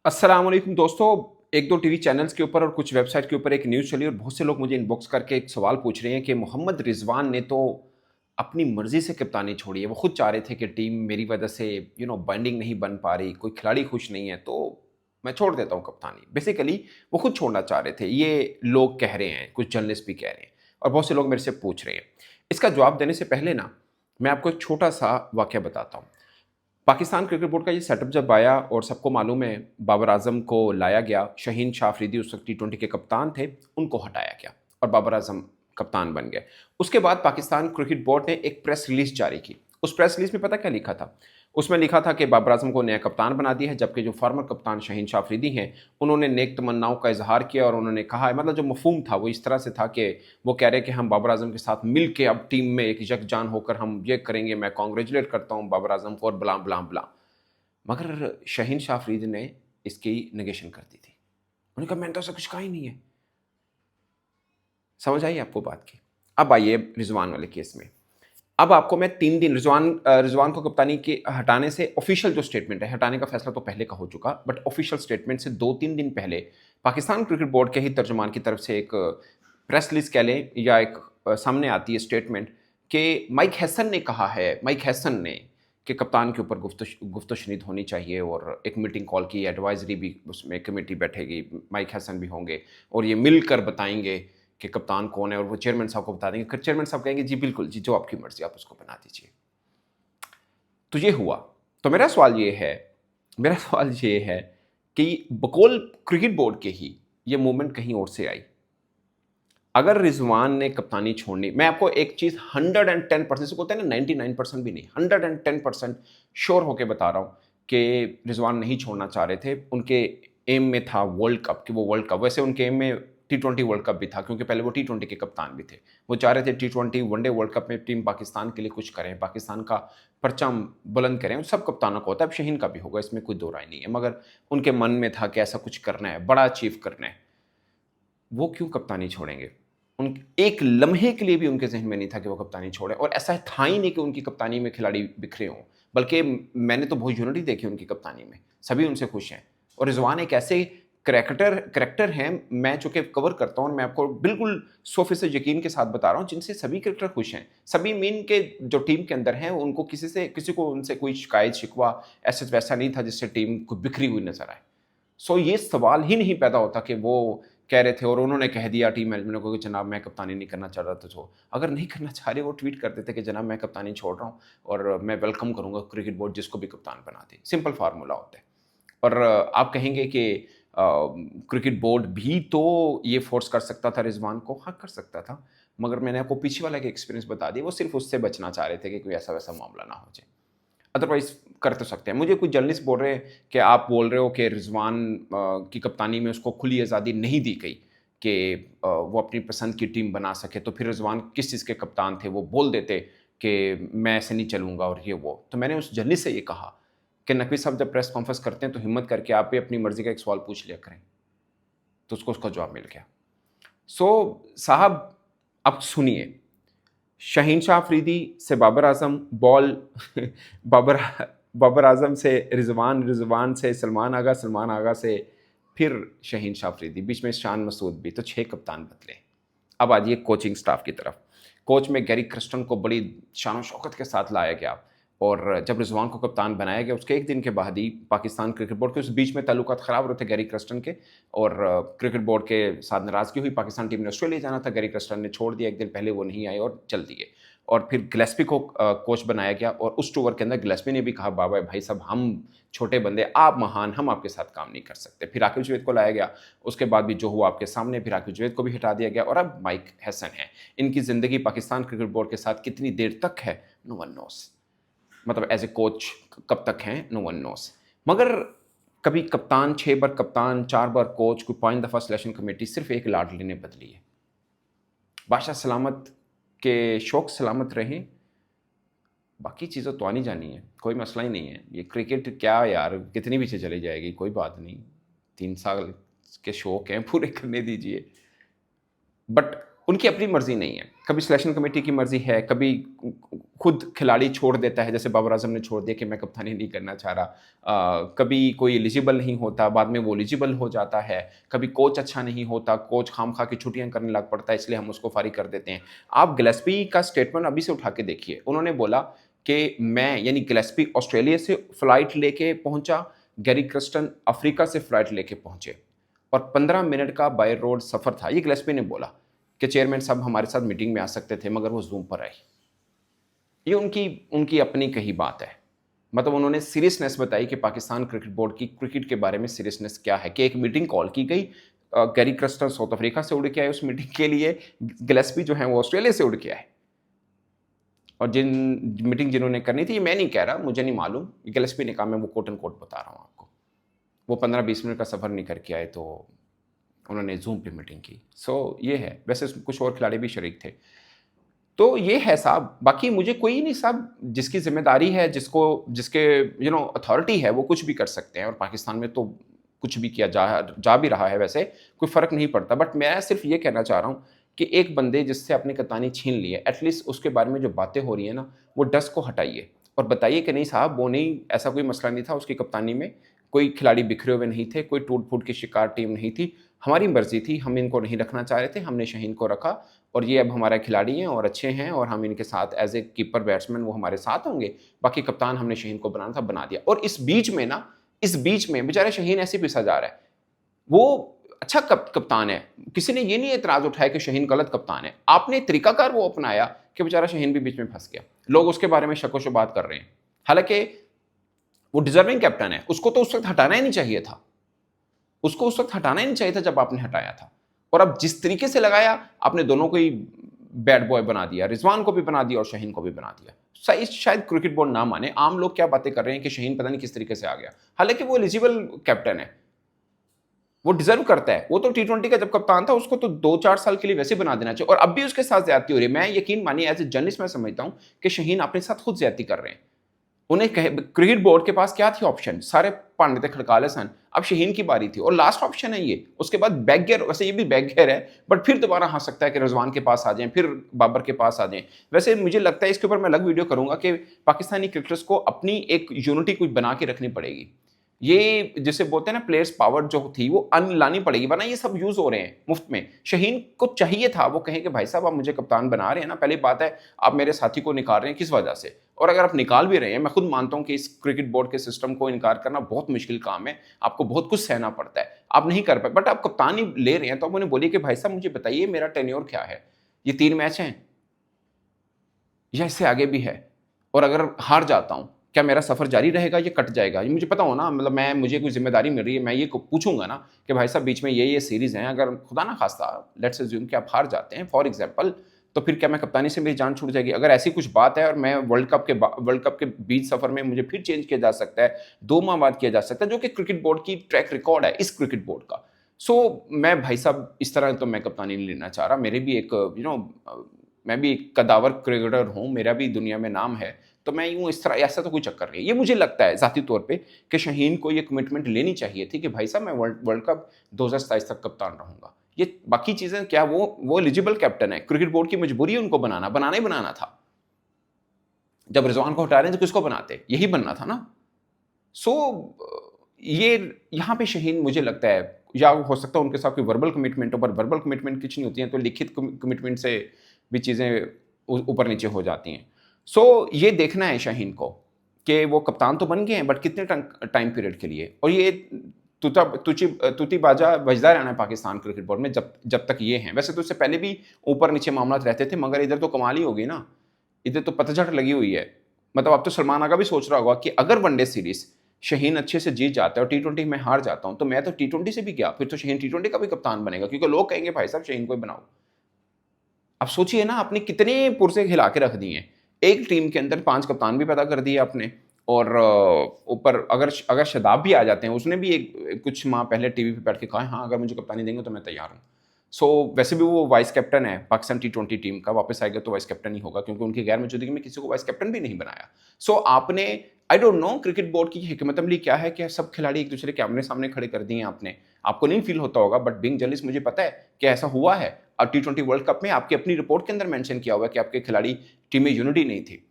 अस्सलाम वालेकुम दोस्तों। एक दो टीवी चैनल्स के ऊपर और कुछ वेबसाइट के ऊपर एक न्यूज़ चली और बहुत से लोग मुझे इनबॉक्स करके एक सवाल पूछ रहे हैं कि मोहम्मद रिजवान ने तो अपनी मर्जी से कप्तानी छोड़ी है। वो खुद चाह रहे थे कि टीम मेरी वजह से बाइंडिंग नहीं बन पा रही, कोई खिलाड़ी खुश नहीं है, तो मैं छोड़ देता हूँ कप्तानी। बेसिकली वो खुद छोड़ना चाह रहे थे, ये लोग कह रहे हैं, कुछ जर्नलिस्ट भी कह रहे हैं और बहुत से लोग मेरे से पूछ रहे हैं। इसका जवाब देने से पहले ना मैं आपको एक छोटा सा वाक्य बताता हूँ। पाकिस्तान क्रिकेट बोर्ड का ये सेटअप जब आया और सबको मालूम है बाबर आजम को लाया गया, शहीन शाह अफरीदी उस वक्त टी20 के कप्तान थे, उनको हटाया गया और बाबर आजम कप्तान बन गए। उसके बाद पाकिस्तान क्रिकेट बोर्ड ने एक प्रेस रिलीज जारी की। उस प्रेस रिलीज में पता क्या लिखा था? उसमें लिखा था कि बाबर आजम को नया कप्तान बना दिया है, जबकि जो फॉर्मर कप्तान शहीन शाह अफरीदी हैं, उन्होंने नेक तमन्नाओं का इजहार किया और उन्होंने कहा है, मतलब जो मफहूम था वो इस तरह से था कि वो कह रहे हैं कि हम बाबर आजम के साथ मिल के अब टीम में एक यकजान होकर हम ये करेंगे, मैं कॉन्ग्रेचुलेट करता हूँ बाबर आजम को और बला बला बला। मगर शहीन शाह अफरीदी ने इसकी नेगेशन कर दी थी। उन्होंने कहा मैंने तो ऐसा कुछ कहा ही नहीं है। समझ आई आपको बात की? अब आइए रिजवान वाले केस में। अब आपको मैं 3 दिन रिजवान को कप्तानी के हटाने से ऑफिशियल जो स्टेटमेंट है, हटाने का फैसला तो पहले का हो चुका, बट ऑफिशियल स्टेटमेंट से 2-3 दिन पहले पाकिस्तान क्रिकेट बोर्ड के ही तर्जुमान की तरफ से एक प्रेस रिलीज कह लें या एक सामने आती है स्टेटमेंट कि माइक हैसन ने कि कप्तान के ऊपर गुफ्तो शनीद होनी चाहिए और एक मीटिंग कॉल की, एडवाइजरी भी उसमें कमेटी बैठेगी, माइक हैसन भी होंगे और ये मिलकर बताएंगे कि कप्तान कौन है और वो चेयरमैन साहब को बता देंगे। फिर चेयरमैन साहब कहेंगे जी बिल्कुल जी, जो आपकी मर्जी आप उसको बना दीजिए। तो ये हुआ। तो मेरा सवाल ये है कि बकौल क्रिकेट बोर्ड के ही ये मूवमेंट कहीं और से आई। अगर रिजवान ने कप्तानी छोड़नी, मैं आपको एक चीज 110% से बोलते हैं ना, 99% भी नहीं, 110% श्योर होकर बता रहा हूं कि रिजवान नहीं छोड़ना चाह रहे थे। उनके एम में था वर्ल्ड कप, कि वो वर्ल्ड कप, वैसे उनके एम में टी20 वर्ल्ड कप भी था, क्योंकि पहले वो टी20 के कप्तान भी थे। वो चाह रहे थे टी20 वनडे वर्ल्ड कप में टीम पाकिस्तान के लिए कुछ करें, पाकिस्तान का परचम बुलंद करें। सब कप्तानों को होता है, अब शहीन का भी होगा, इसमें कोई दो राय नहीं है, मगर उनके मन में था कि ऐसा कुछ करना है, बड़ा अचीव करना है। वो क्यों कप्तानी छोड़ेंगे? उन एक लम्हे के लिए भी उनके ज़हन में नहीं था कि वो कप्तानी छोड़ें, और ऐसा था ही नहीं कि उनकी कप्तानी में खिलाड़ी बिखरे हों, बल्कि मैंने तो बहुत यूनिटी देखी उनकी कप्तानी में, सभी उनसे खुश हैं। और रिज़वान एक ऐसे करैक्टर हैं, मैं चूँकि कवर करता हूँ और मैं आपको बिल्कुल 100% यकीन के साथ बता रहा हूँ, जिनसे सभी क्रिकेटर खुश हैं। सभी मीन के जो टीम के अंदर हैं, उनको किसी को उनसे कोई शिकायत, शिकवा ऐसा वैसा नहीं था जिससे टीम को बिखरी हुई नज़र आए। सो ये सवाल ही नहीं पैदा होता कि वो कह रहे थे और उन्होंने कह दिया टीम मैनेजमेंट को कि जनाब मैं कप्तानी नहीं करना चाह रहा था। तो अगर नहीं करना चाह रहे, वो ट्वीट कर देते कि जनाब मैं कप्तानी छोड़ रहा हूँ और मैं वेलकम करूँगा क्रिकेट बोर्ड जिसको भी कप्तान बना दे। सिंपल फार्मूला होता है। और आप कहेंगे कि क्रिकेट बोर्ड भी तो ये फोर्स कर सकता था रिजवान को। हाँ, कर सकता था, मगर मैंने आपको पीछे वाला एक एक्सपीरियंस बता दिया, वो सिर्फ उससे बचना चाह रहे थे कि कोई ऐसा वैसा मामला ना हो जाए। अदरवाइज़ कर तो सकते हैं। मुझे कुछ जर्नलिस्ट बोल रहे हैं कि आप बोल रहे हो कि रिज़वान की कप्तानी में उसको खुली आज़ादी नहीं दी गई कि वो अपनी पसंद की टीम बना सके, तो फिर रिज़वान किस चीज़ के कप्तान थे? वो बोल देते कि मैं ऐसे नहीं चलूँगा और ये वो। तो मैंने उस जर्नलिस्ट से ये कहा कि नकवी साहब जब प्रेस कॉन्फ्रेंस करते हैं तो हिम्मत करके आप भी अपनी मर्ज़ी का एक सवाल पूछ लिया करें। तो उसको उसका जवाब मिल गया। सो साहब, अब सुनिए, शहीन शाह अफरीदी से बाबर आजम बॉल बाबर बाबर आजम से रिजवान, रिजवान से सलमान आगा, सलमान आगा से फिर शहीन शाह अफरीदी, बीच में शान मसूद भी, तो 6 कप्तान बदले। अब आ जाइए कोचिंग स्टाफ की तरफ। कोच में गैरी क्रस्टन को बड़ी शान शौकत के साथ लाया गया और जब रिजवान को कप्तान बनाया गया उसके एक दिन के बाद ही पाकिस्तान क्रिकेट बोर्ड के उस बीच में ताल्लुकात ख़राब रहे थे गैरी क्रस्टन के, और क्रिकेट बोर्ड के साथ नाराज़गी हुई। पाकिस्तान टीम ने ऑस्ट्रेलिया जाना था, गैरी क्रस्टन ने छोड़ दिया, एक दिन पहले वो नहीं आए और चल दिए। और फिर गिलेस्पी को कोच बनाया गया और उस टूर के अंदर गिलेस्पी ने भी कहा बाबा भाई साहब, हम छोटे बंदे, आप महान, हम आपके साथ काम नहीं कर सकते। फिर आकिब जावेद को लाया गया, उसके बाद भी जो हुआ आपके सामने, फिर आकिब जावेद को भी हटा दिया गया और अब माइक हैसन है। इनकी ज़िंदगी पाकिस्तान क्रिकेट बोर्ड के साथ कितनी देर तक है, नो वन नोस। मतलब एज ए कोच कब तक हैं, नो वन नोस। मगर कभी कप्तान 6 बार कप्तान, 4 बार कोच, कोई 5 दफ़ा सिलेक्शन कमेटी, सिर्फ एक लाडली ने बदली है। बादशाह सलामत के शौक सलामत रहें, बाकी चीज़ें तो आनी जानी है, कोई मसला ही नहीं है। ये क्रिकेट क्या यार, कितनी पीछे चली जाएगी, कोई बात नहीं। 3 साल के शौक हैं, पूरे करने दीजिए। बट उनकी अपनी मर्जी नहीं है, कभी सिलेक्शन कमेटी की मर्जी है, कभी खुद खिलाड़ी छोड़ देता है, जैसे बाबर आजम ने छोड़ दिया कि मैं कप्तानी नहीं करना चाह रहा। कभी कोई एलिजिबल नहीं होता, बाद में वो एलिजिबल हो जाता है। कभी कोच अच्छा नहीं होता, कोच खामखा की छुट्टियां करने लग पड़ता है, इसलिए हम उसको फारिग कर देते हैं। आप गिलेस्पी का स्टेटमेंट अभी से उठा के देखिए, उन्होंने बोला कि मैं यानी गिलेस्पी ऑस्ट्रेलिया से फ्लाइट लेके पहुंचा, गैरी क्रस्टन अफ्रीका से फ्लाइट लेके पहुंचे और 15 मिनट का बाय रोड सफर था। ये गिलेस्पी ने बोला कि चेयरमैन साहब हमारे साथ मीटिंग में आ सकते थे, मगर वो जूम पर आए। ये उनकी उनकी अपनी कही बात है। मतलब उन्होंने सीरियसनेस बताई कि पाकिस्तान क्रिकेट बोर्ड की क्रिकेट के बारे में सीरियसनेस क्या है, कि एक मीटिंग कॉल की गई। गैरी क्रस्टन साउथ अफ्रीका से उड़ के आए उस मीटिंग के लिए, गिलेस्पी जो है वो ऑस्ट्रेलिया से उड़ के आए। और जिन्होंने करनी थी, ये मैं नहीं कह रहा, मुझे नहीं मालूम, गिलेस्पी ने कहा, मैं वो कोट एंड कोट बता रहा हूँ आपको। वो 15-20 मिनट का सफ़र नहीं करके आए, तो उन्होंने जूम पे मीटिंग की। सो ये है। वैसे कुछ और खिलाड़ी भी शरीक थे। तो ये है साहब, बाकी मुझे कोई नहीं साहब, जिसकी ज़िम्मेदारी है, जिसके अथॉरिटी है, वो कुछ भी कर सकते हैं। और पाकिस्तान में तो कुछ भी किया जा भी रहा है, वैसे कोई फ़र्क नहीं पड़ता। बट मैं सिर्फ ये कहना चाह रहा हूँ कि एक बंदे जिससे अपनी कप्तानी छीन ली है, एटलीस्ट उसके बारे में जो बातें हो रही हैं ना, वो डस्ट को हटाइए और बताइए कि नहीं साहब, वो नहीं, ऐसा कोई मसला नहीं था उसकी कप्तानी में, कोई खिलाड़ी बिखरे हुए नहीं थे, कोई टूट-फूट की शिकार टीम नहीं थी, हमारी मर्ज़ी थी, हम इनको नहीं रखना चाह रहे थे, हमने शाहीन को रखा और ये अब हमारे खिलाड़ी हैं और अच्छे हैं और हम इनके साथ एज़ ए कीपर बैट्समैन वो हमारे साथ होंगे। बाकी कप्तान हमने शाहीन को बनाना था, बना दिया। और इस बीच में बेचारा शाहीन ऐसे पिसा जा रहा है। वो अच्छा कप्तान है, किसी ने ये नहीं एतराज़ उठाया कि शाहीन गलत कप्तान है। आपने तरीकाकार वो अपनाया कि बेचारा शाहीन भी बीच में फँस गया। लोग उसके बारे में शको-शुबात कर रहे हैं। हालाँकि वो डिज़र्विंग कैप्टन है, उसको तो उस वक़्त हटाना ही नहीं चाहिए था। उसको उस वक़्त हटाना ही नहीं चाहिए था जब आपने हटाया था। और अब जिस तरीके से लगाया, आपने दोनों को ही बैड बॉय बना दिया, रिजवान को भी बना दिया और शाहीन को भी बना दिया। शायद क्रिकेट बोर्ड ना माने, आम लोग क्या बातें कर रहे हैं कि शाहीन पता नहीं किस तरीके से आ गया। हालाँकि वो एलिजिबल कैप्टन है, वो डिज़र्व करता है। वो तो टी20 का जब कप्तान था, उसको तो 2-4 साल के लिए वैसे बना देना चाहिए। और अब भी उसके साथ ज़्यादती हो रही है। मैं यकीन मानिए, एज़ ए जर्नलिस्ट मैं समझता हूँ कि शाहीन अपने साथ खुद ज़्यादती कर रहे हैं। उन्हें क्रिकेट बोर्ड के पास क्या थी ऑप्शन? सारे पांडे थे, खड़काले सन। अब शाहीन की बारी थी और लास्ट ऑप्शन है ये। उसके बाद बैकगियर, वैसे ये भी बैकगियर है, बट फिर दोबारा आ सकता है कि रिजवान के पास आ जाएँ, फिर बाबर के पास आ जाएँ। वैसे मुझे लगता है इसके ऊपर मैं अलग वीडियो करूँगा कि पाकिस्तानी क्रिकेटर्स को अपनी एक यूनिटी कुछ बना के रखनी पड़ेगी। ये जिसे बोलते हैं ना, प्लेयर्स पावर जो थी वो लानी पड़ेगी, वरना ये सब यूज़ हो रहे हैं मुफ्त में। शाहीन को चाहिए था वो कहें कि भाई साहब आप मुझे कप्तान बना रहे हैं ना, पहली बात है आप मेरे साथी को निकाल रहे हैं किस वजह से? और अगर आप निकाल भी रहे हैं, मैं खुद मानता हूँ कि इस क्रिकेट बोर्ड के सिस्टम को इनकार करना बहुत मुश्किल काम है, आपको बहुत कुछ सहना पड़ता है, आप नहीं कर पाए, बट आप कप्तानी ले रहे हैं तो आप उन्हें बोलिए कि भाई साहब मुझे बताइए मेरा टेन्योर क्या है? ये 3 मैच हैं या इससे आगे भी है? और अगर हार जाता हूँ, क्या मेरा सफ़र जारी रहेगा, ये कट जाएगा? ये मुझे पता हो ना, मतलब मुझे कोई ज़िम्मेदारी मिल रही है, मैं ये पूछूँगा ना कि भाई साहब बीच में ये सीरीज़ हैं, अगर खुदा ना ख़ास्ता लेट्स अज़्यूम कि आप हार जाते हैं फॉर एग्ज़ाम्पल, तो फिर क्या मैं कप्तानी से मेरी जान छूट जाएगी? अगर ऐसी कुछ बात है और मैं वर्ल्ड कप के बीच सफ़र में मुझे फिर चेंज किया जा सकता है, 2 माह बाद किया जा सकता है, जो कि क्रिकेट बोर्ड की ट्रैक रिकॉर्ड है, इस क्रिकेट बोर्ड का। सो मैं भाई साहब इस तरह तो मैं कप्तानी नहीं लेना चाह रहा। मेरे भी एक मैं भी एक कदावर क्रिकेटर हूँ, मेरा भी दुनिया में नाम है, तो मैं यूँ इस तरह, ऐसा तो कोई चक्कर नहीं है। ये मुझे लगता है ज़ाती तौर पे कि शाहीन को ये कमिटमेंट लेनी चाहिए थी कि भाई साहब मैं वर्ल्ड कप 2027 तक कप्तान रहूँगा। ये बाकी चीज़ें क्या, वो एलिजिबल कैप्टन है, क्रिकेट बोर्ड की मजबूरी है उनको बनाना ही बनाना था। जब रिजवान को हटा रहे हैं तो किसको बनाते? यही बनना था ना। सो ये यहाँ पे शाहीन मुझे लगता है, या हो सकता है उनके साथ कोई वर्बल कमिटमेंट हो, पर वर्बल कमिटमेंट कुछ नहीं होती हैं, तो लिखित कमिटमेंट से भी चीज़ें ऊपर नीचे हो जाती हैं। सो ये देखना है शाहीन को कि वो कप्तान तो बन गए हैं, बट कितने टाइम पीरियड के लिए। और ये तुती बाजा बजता रहना है पाकिस्तान क्रिकेट बोर्ड में जब तक ये हैं। वैसे तो इससे पहले भी ऊपर नीचे मामला रहते थे, मगर इधर तो कमाल ही हो गई ना, इधर तो पतझड़ लगी हुई है। मतलब अब तो सलमान आगा भी सोच रहा होगा कि अगर वनडे सीरीज शाहीन अच्छे से जीत जाता है और टी20 में हार जाता हूं, तो मैं तो टी20 से भी गया, फिर तो शाहीन टी20 का भी कप्तान बनेगा, क्योंकि लोग कहेंगे भाई साहब शाहीन को ही बनाओ। अब सोचिए ना, आपने कितने पुरजे हिला के रख दिए हैं। एक टीम के अंदर 5 कप्तान भी पैदा कर दिए आपने, और ऊपर अगर शादाब भी आ जाते हैं, उसने भी एक कुछ माह पहले टीवी पे बैठ के कहा, हाँ अगर मुझे कप्तानी देंगे तो मैं तैयार हूँ। सो वैसे भी वो वाइस कैप्टन है पाकिस्तान टी20 टीम का, वापस आएगा तो वाइस कैप्टन ही होगा, क्योंकि उनकी गैर मौजूदगी में किसी को वाइस कैप्टन भी नहीं बनाया। सो आपने, I don't know cricket board की हिकमत अमली क्या है कि सब खिलाड़ी एक दूसरे के आमने सामने खड़े कर दिए आपने। आपको नहीं फील होता होगा, बट बीइंग जर्नलिस्ट मुझे पता है कि ऐसा हुआ है। T20 वर्ल्ड कप में आपकी अपनी रिपोर्ट के अंदर मेंशन किया हुआ है कि आपके खिलाड़ी टीम में यूनिटी नहीं थी।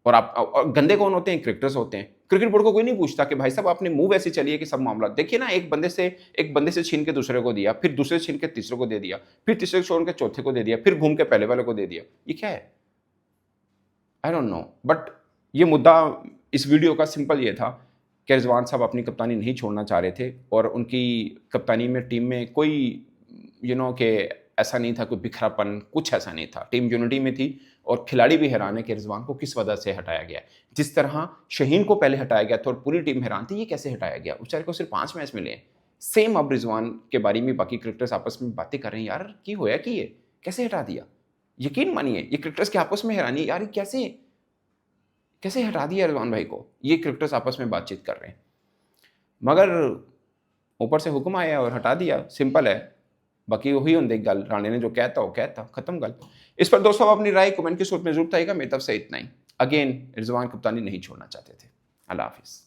और गंदे कौन होते हैं? क्रिकेटर्स होते हैं। क्रिकेट बोर्ड को कोई नहीं पूछता कि भाई साहब आपने मूव ऐसी चली है कि सब मामला देखिए ना, एक बंदे से छीन के दूसरे को दिया, फिर दूसरे से छीन के तीसरे को दे दिया, फिर तीसरे को छोड़ के चौथे को दे दिया, फिर घूम के पहले वाले को दे दिया। ये क्या है? I don't know. बट ये मुद्दा इस वीडियो का सिंपल ये था कि रिजवान साहब अपनी कप्तानी नहीं छोड़ना चाह रहे थे और उनकी कप्तानी में टीम में कोई कि ऐसा नहीं था, कोई बिखरापन, कुछ ऐसा नहीं था। टीम यूनिटी में थी और खिलाड़ी भी हैरान है कि रिजवान को किस वजह से हटाया गया। जिस तरह शहीन को पहले हटाया गया था और पूरी टीम हैरान थी, ये कैसे हटाया गया? बेचारे को सिर्फ 5 मैच मिले हैं। सेम अब रिजवान के बारे में बाकी क्रिकेटर्स आपस में बातें कर रहे हैं, यार की होया कि ये कैसे हटा दिया? यकीन मानिए ये क्रिकेटर्स के आपस में हैरानी है, यार कैसे कैसे हटा दिया रिजवान भाई को? ये क्रिकेटर्स आपस में बातचीत कर रहे हैं, मगर ऊपर से हुक्म आया और हटा दिया। सिंपल है। बाकी वही होंगे गल, राणे ने जो कहता वो कहता, खत्म गल। इस पर दोस्तों अपनी राय कमेंट की सूरत में जरूर बताइएगा। मेरी तरफ से इतना ही। अगेन रिजवान कप्तानी नहीं छोड़ना चाहते थे। अल्लाह हाफिज़।